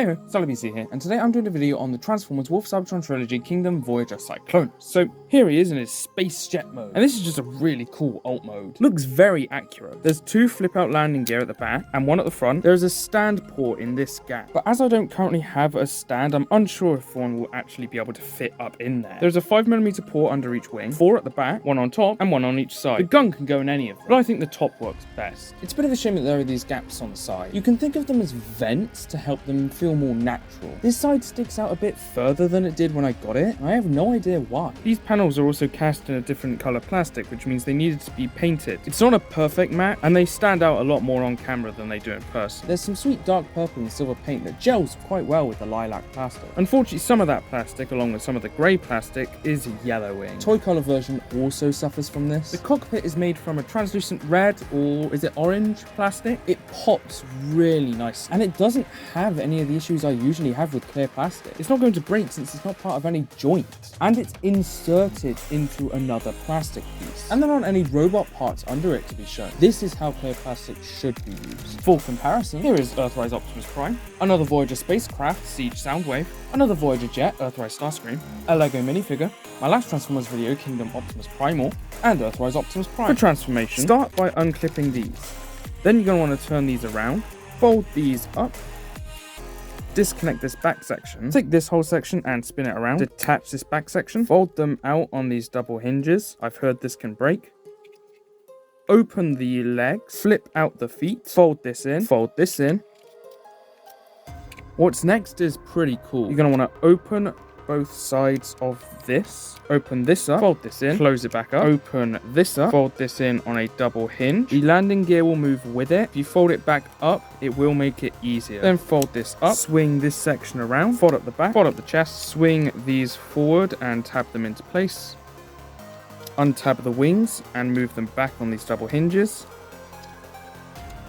Hey ho, SallyBC here, and today I'm doing a video on the Transformers Wolf Cybertron Trilogy Kingdom Voyager Cyclonus. So here he is in his space jet mode, and this is just a really cool alt mode. Looks very accurate. There's two flip out landing gear at the back and one at the front. There's a stand port in this gap, but as I don't currently have a stand, I'm unsure if one will actually be able to fit up in there. There's a 5mm port under each wing, 4 at the back, 1 on top, and 1 on each side. The gun can go in any of them, but I think the top works best. It's a bit of a shame that there are these gaps on the side. You can think of them as vents to help them feel more natural. This side sticks out a bit further than it did when I got it. I have no idea why. These panels are also cast in a different color plastic, which means they needed to be painted. It's not a perfect matte, and they stand out a lot more on camera than they do in person. There's some sweet dark purple and silver paint that gels quite well with the lilac plastic. Unfortunately, some of that plastic, along with some of the grey plastic, is yellowing. Toy color version also suffers from this. The cockpit is made from a translucent red, or is it orange plastic? It pops really nice, and it doesn't have any of the issues I usually have with clear plastic. It's not going to break since it's not part of any joint, and it's inserted into another plastic piece, and there aren't any robot parts under it to be shown. This is how clear plastic should be used. For comparison, here is Earthrise Optimus Prime, another Voyager spacecraft, Siege Soundwave, another Voyager jet, Earthrise Starscream, a Lego minifigure, my last Transformers video, Kingdom Optimus Primal, and Earthrise Optimus Prime. For transformation, start by unclipping these. Then you're going to want to turn these around, fold these up, disconnect this back section, take this whole section and spin it around, detach this back section, fold them out on these double hinges. I've heard this can break. Open the legs, flip out the feet, fold this in. What's next is pretty cool. You're going to want to open both sides of this, open this up, fold this in, close it back up, open this up, fold this in on a double hinge. The landing gear will move with it. If you fold it back up, it will make it easier. Then fold this up, swing this section around, fold up the back, fold up the chest, swing these forward and tab them into place. Untab the wings and move them back on these double hinges.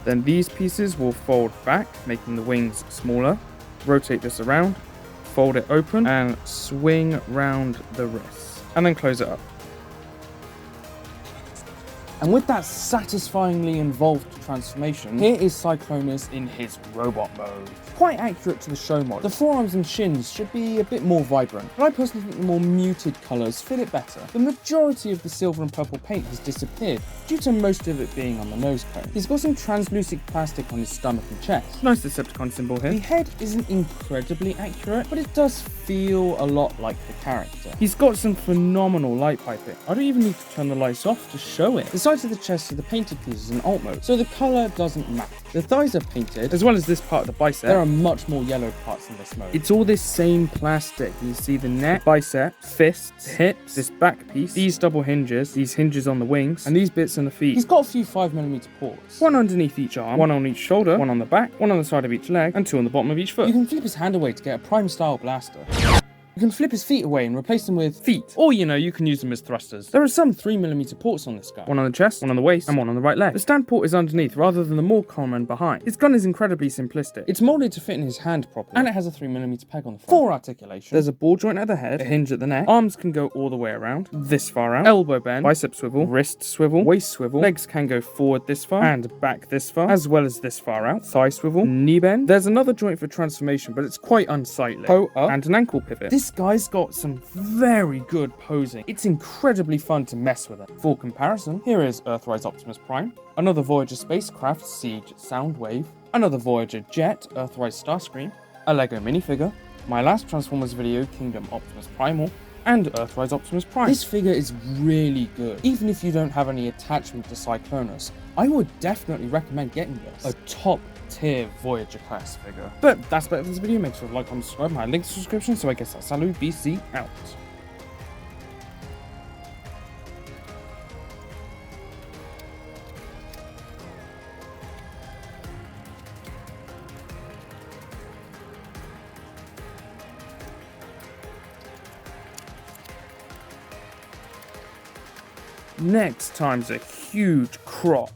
Then these pieces will fold back, making the wings smaller. Rotate this around, fold it open and swing round the wrist, and then close it up. And with that satisfyingly involved transformation, here is Cyclonus in his robot mode. Quite accurate to the show mod. The forearms and shins should be a bit more vibrant, but I personally think the more muted colours fit it better. The majority of the silver and purple paint has disappeared, due to most of it being on the nose cone. He's got some translucent plastic on his stomach and chest. Nice Decepticon symbol here. The head isn't incredibly accurate, but it does feel a lot like the character. He's got some phenomenal light piping. I don't even need to turn the lights off to show it. The sides of the chest are the painted pieces in alt mode, so the colour doesn't matter. The thighs are painted, as well as this part of the bicep. There are much more yellow parts in this mode. It's all this same plastic. You see the neck, bicep, fists, hips, this back piece, these double hinges, these hinges on the wings, and these bits on the feet. He's got a few 5mm ports. One underneath each arm, one on each shoulder, one on the back, one on the side of each leg, and 2 on the bottom of each foot. You can flip his hand away to get a Prime-style blaster. You can flip his feet away and replace them with feet, or you can use them as thrusters. There are some 3mm ports on this guy. One on the chest, one on the waist, and one on the right leg. The stand port is underneath rather than the more common behind. His gun is incredibly simplistic. It's molded to fit in his hand properly, and it has a 3mm peg on the front. For articulation, there's a ball joint at the head, a hinge at the neck, arms can go all the way around, this far out, elbow bend, bicep swivel, wrist swivel, waist swivel, legs can go forward this far, and back this far, as well as this far out, thigh swivel, knee bend. There's another joint for transformation, but it's quite unsightly. Toe up, and an ankle pivot. This guy's got some very good posing. It's incredibly fun to mess with it. For comparison, here is Earthrise Optimus Prime, another Voyager spacecraft, Siege Soundwave, another Voyager jet, Earthrise Starscream, a Lego minifigure, my last Transformers video, Kingdom Optimus Primal, and Earthrise Optimus Prime. This figure is really good. Even if you don't have any attachment to Cyclonus, I would definitely recommend getting this. A top tier Voyager class figure. But that's about it for this video. Make sure to like, comment, subscribe. My link's in the description. So I guess that's SallyBC out. Next time's a huge crop.